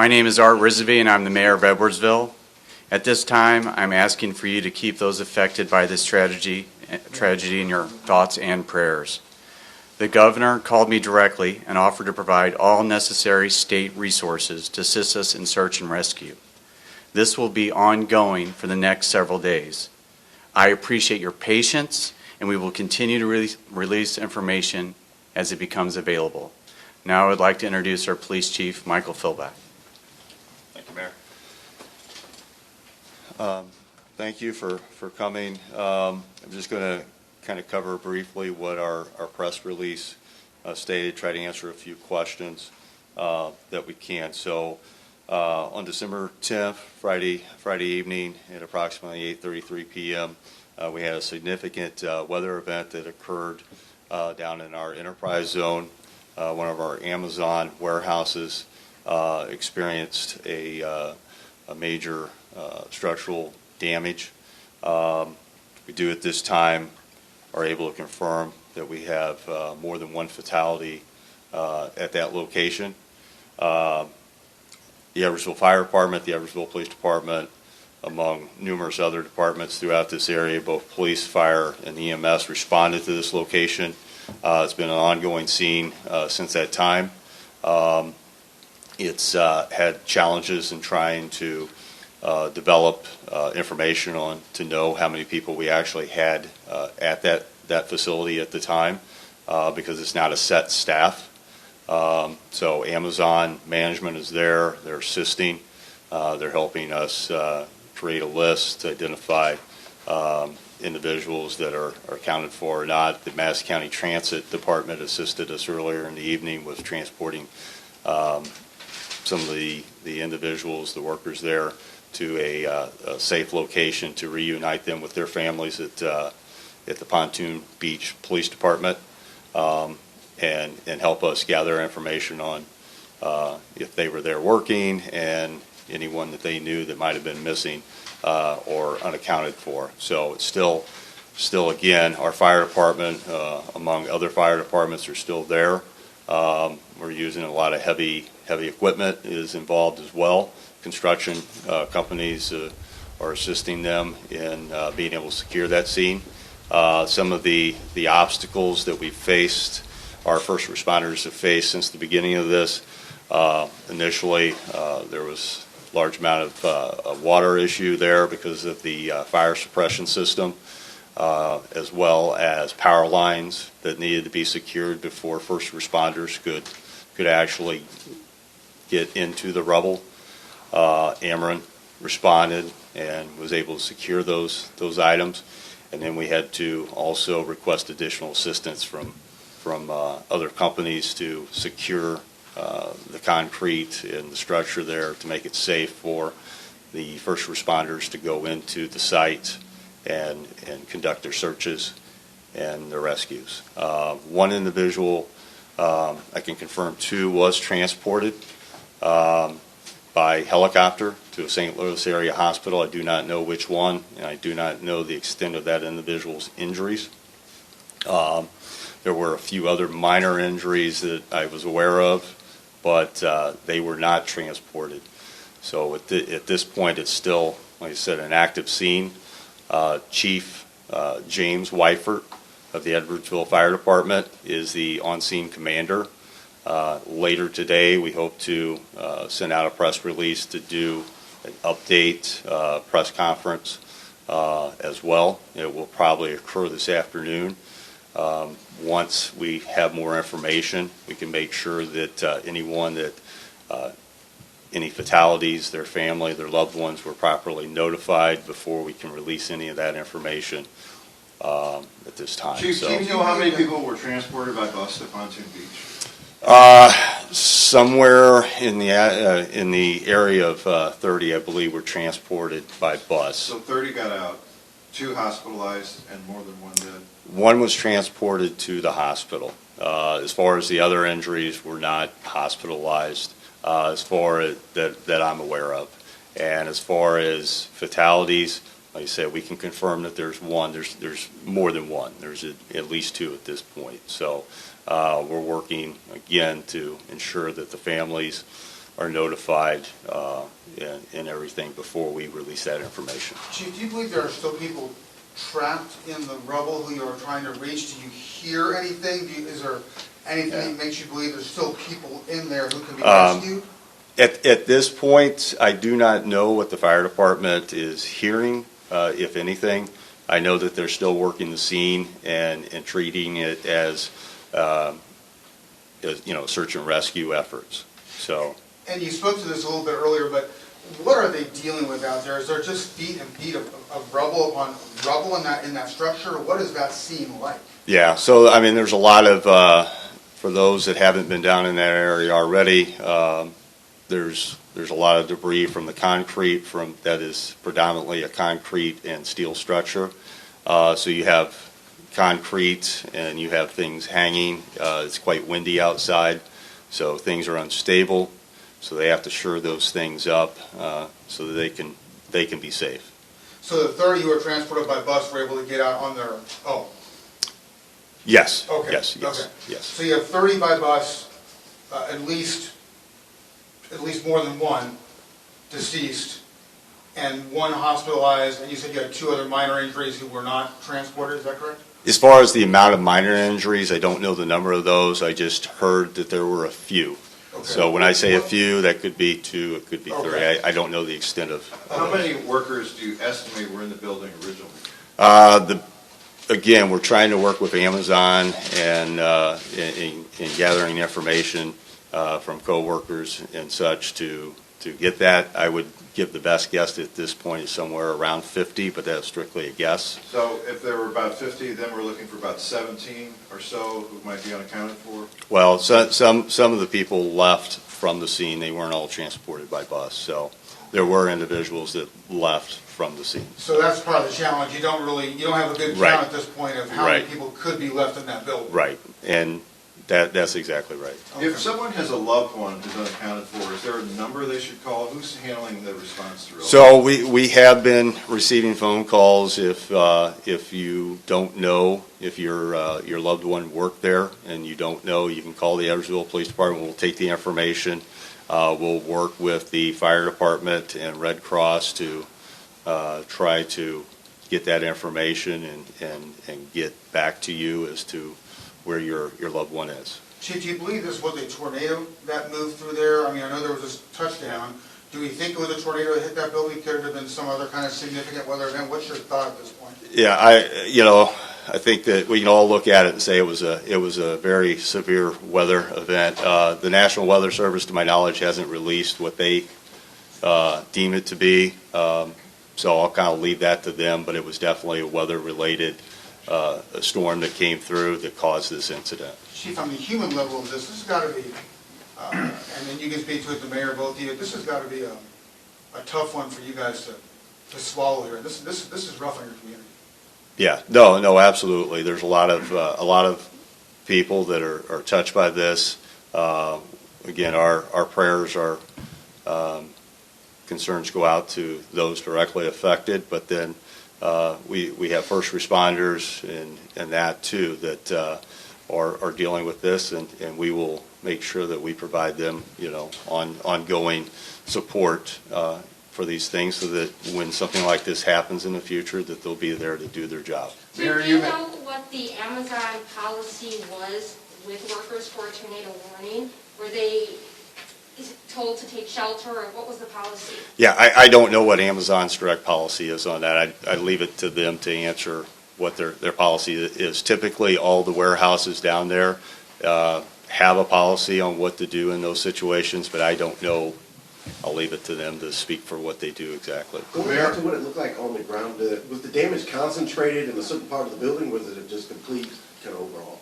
My name is Art Risby, and I'm the mayor of Edwardsville. At this time, I'm asking for you to keep those affected by this tragedy in your thoughts and prayers. The governor called me directly and offered to provide all necessary state resources to assist us in search and rescue. This will be ongoing for the next several days. I appreciate your patience, and we will continue to release information as it becomes available. Now I would like to introduce our police chief, Michael Philback. Thank you, Mayor. Thank you for coming. I'm just going to kind of cover briefly what our press release stated, try to answer a few questions that we can. So on December 10th, Friday evening at approximately 8:33 p.m., we had a significant weather event that occurred down in our enterprise zone. One of our Amazon warehouses experienced a major structural damage. We do at this time are able to confirm that we have more than one fatality at that location. The Edwardsville Fire Department, the Edwardsville Police Department, among numerous other departments throughout this area, both police, fire, and EMS responded to this location. It's been an ongoing scene since that time. It's had challenges in trying to develop information on to know how many people we actually had at that facility at the time because it's not a set staff. So Amazon management is there. They're assisting. They're helping us create a list to identify individuals that are accounted for or not. The Madison County Transit Department assisted us earlier in the evening with transporting some of the individuals, the workers there, to a safe location to reunite them with their families at the Pontoon Beach Police Department and help us gather information on if they were there working and anyone that they knew that might have been missing or unaccounted for. So it's still again, our fire department, among other fire departments, are still there. We're using a lot of heavy equipment is involved as well. Construction companies are assisting them in being able to secure that scene. Some of the obstacles that we've faced, our first responders have faced since the beginning of this. Initially, there was a large amount of water issue there because of the fire suppression system, as well as power lines that needed to be secured before first responders could actually get into the rubble. Ameren responded and was able to secure those items, and then we had to also request additional assistance from other companies to secure the concrete and the structure there to make it safe for the first responders to go into the site and conduct their searches and their rescues. One individual, I can confirm two, was transported by helicopter to a St. Louis area hospital. I do not know which one, and I do not know the extent of that individual's injuries. There were a few other minor injuries that I was aware of, but they were not transported. So at this point, it's still, like I said, an active scene. Chief James Wyfert of the Edwardsville Fire Department is the on-scene commander. Later today, we hope to send out a press release to do an update press conference as well. It will probably occur this afternoon. Once we have more information, we can make sure that any fatalities, their family, their loved ones were properly notified before we can release any of that information at this time. Chief, do you know how many people were transported by bus to Pontoon Beach? Somewhere in the area of 30, I believe, were transported by bus. So 30 got out, 2 hospitalized, and more than 1 dead? One was transported to the hospital. As far as the other injuries, were not hospitalized as far as that I'm aware of. And as far as fatalities, like I said, we can confirm that there's one. There's more than one. There's at least 2 at this point. So we're working again to ensure that the families notified and everything before we release that information. Chief, do you believe there are still people trapped in the rubble who you are trying to reach? Do you hear anything? Is there anything that makes you believe there's still people in there who can be rescued? At this point, I do not know what the fire department is hearing, if anything. I know that they're still working the scene and treating it as search and rescue efforts. So. And you spoke to this a little bit earlier, but what are they dealing with out there? Is there just feet and feet of rubble upon rubble in that structure? What does that seem like? Yeah, so I mean, there's a lot of, for those that haven't been down in that area already, there's a lot of debris from the concrete that is predominantly a concrete and steel structure. So you have concrete and you have things hanging. It's quite windy outside, so things are unstable. So they have to shore those things up so that they can be safe. So the 30 who were transported by bus were able to get out on their own? Yes. Okay. Yes. Okay. Yes. So you have 30 by bus, at least more than one deceased, and one hospitalized, and you said you had 2 other minor injuries who were not transported, is that correct? As far as the amount of minor injuries, I don't know the number of those. I just heard that there were a few. Okay. So when I say a few, that could be 2, it could be 3. Okay. I don't know the extent of. How many workers do you estimate were in the building originally? Again, we're trying to work with Amazon and in gathering information from coworkers and such to get that. I would give the best guess at this point is somewhere around 50, but that's strictly a guess. So if there were about 50, then we're looking for about 17 or so who might be unaccounted for? Well, some of the people left from the scene. They weren't all transported by bus, so there were individuals that left from the scene. So that's part of the challenge. You don't have a good count Right. at this point of how many Right. people could be left in that building. Right, and that's exactly right. Okay. If someone has a loved one who's unaccounted for, is there a number they should call? Who's handling the response to real? So we have been receiving phone calls if you don't know if your loved one worked there and you don't know, you can call the Edwardsville Police Department. We'll take the information. We'll work with the fire department and Red Cross to try to get that information and get back to you as to where your loved one is. Chief, do you believe this was a tornado that moved through there? I mean, I know there was this touchdown. Do we think it was a tornado that hit that building? Could it have been some other kind of significant weather event? What's your thought at this point? Yeah, I think that we can all look at it and say it was a very severe weather event. The National Weather Service, to my knowledge, hasn't released what they deem it to be. So I'll kind of leave that to them, but it was definitely a weather-related a storm that came through that caused this incident. Chief, on the human level of this has got to be, and then you can speak to it, the mayor, both of you, this has got to be a tough one for you guys to swallow here. This is rough on your community. Yeah, no, absolutely. There's a lot of people that are touched by this. Again, our prayers, our concerns go out to those directly affected, but then we have first responders and that too that are dealing with this, and we will make sure that we provide them, ongoing support for these things, so that when something like this happens in the future, that they'll be there to do their job. Do you know what the Amazon policy was with workers for a tornado warning? Were they told to take shelter, or what was the policy? Yeah, I don't know what Amazon's direct policy is on that. I'd leave it to them to answer what their policy is. Typically, all the warehouses down there have a policy on what to do in those situations, but I don't know. I'll leave it to them to speak for what they do exactly. Going back to what it looked like on the ground, was the damage concentrated in a certain part of the building, or was it just complete kind of overall?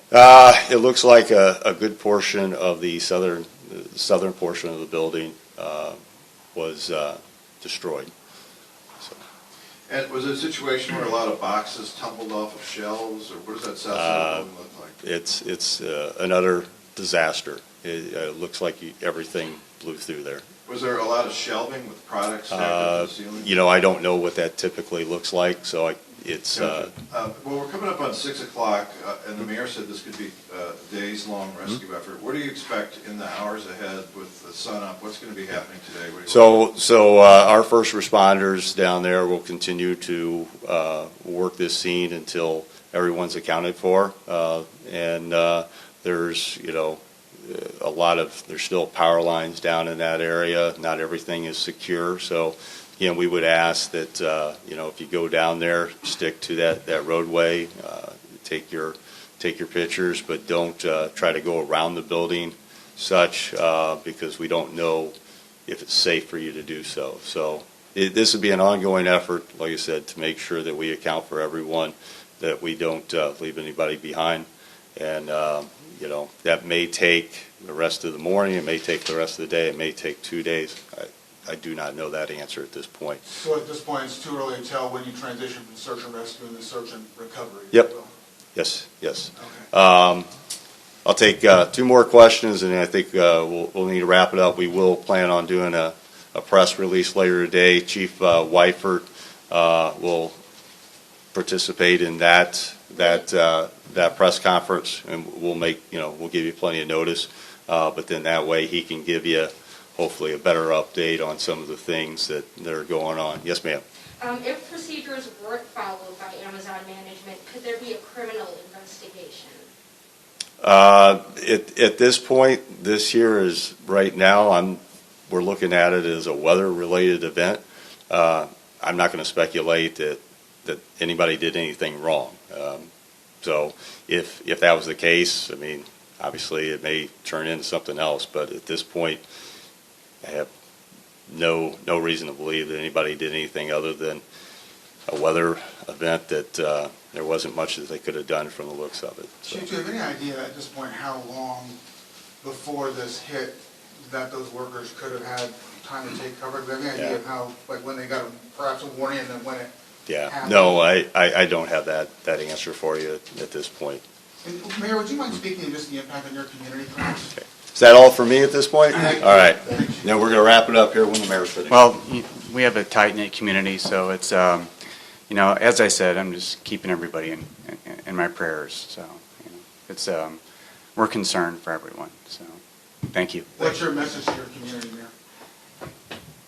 It looks like a good portion of the southern portion of the building was destroyed. So. And was it a situation where a lot of boxes tumbled off of shelves, or what does that south side of the building look like? It's another disaster. It looks like everything blew through there. Was there a lot of shelving with products stacked up to the ceiling? I don't know what that typically looks like, so it's. Well, we're coming up on 6 o'clock, and the mayor said this could be days-long rescue effort. What do you expect in the hours ahead with the sun up? What's going to be happening today? What do you So our first responders down there will continue to work this scene until everyone's accounted for. And there's, there's still power lines down in that area. Not everything is secure. So, we would ask that, if you go down there, stick to that roadway, take your pictures, but don't try to go around the building such, because we don't know if it's safe for you to do so. So this would be an ongoing effort, like I said, to make sure that we account for everyone, that we don't leave anybody behind. And, that may take the rest of the morning, it may take the rest of the day, it may take 2 days. I do not know that answer at this point. So at this point, it's too early to tell when you transition from search and rescue into search and recovery? Yep. Yes. Okay. I'll take 2 more questions, and I think we'll need to wrap it up. We will plan on doing a press release later today. Chief Wyford will participate in that press conference, and we'll give you plenty of notice. But then that way he can give you hopefully a better update on some of the things that are going on. Yes, ma'am. If procedures weren't followed by Amazon management, could there be a criminal investigation? At this point, this year is right now. We're looking at it as a weather-related event. I'm not going to speculate that anybody did anything wrong. So if that was the case, I mean, obviously it may turn into something else. But at this point, I have no reason to believe that anybody did anything other than a weather event, that there wasn't much that they could have done from the looks of it. So. Chief, do you have any idea at this point how long before this hit that those workers could have had time to take cover? Do you have any idea of how, like when they got perhaps a warning and then when it happened? No, I don't have that answer for you at this point. And Mayor, would you mind speaking to just the impact on your community, perhaps? Okay. Is that all for me at this point? Thank you. All right. Thank you. Now we're going to wrap it up here when the mayor's finished. Well, we have a tight-knit community, so it's, as I said, I'm just keeping everybody in my prayers. So, it's, we're concerned for everyone. So, thank you. What's your message to your community, Mayor?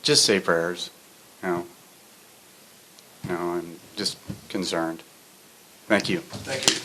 Just say prayers. I'm just concerned. Thank you. Thank you.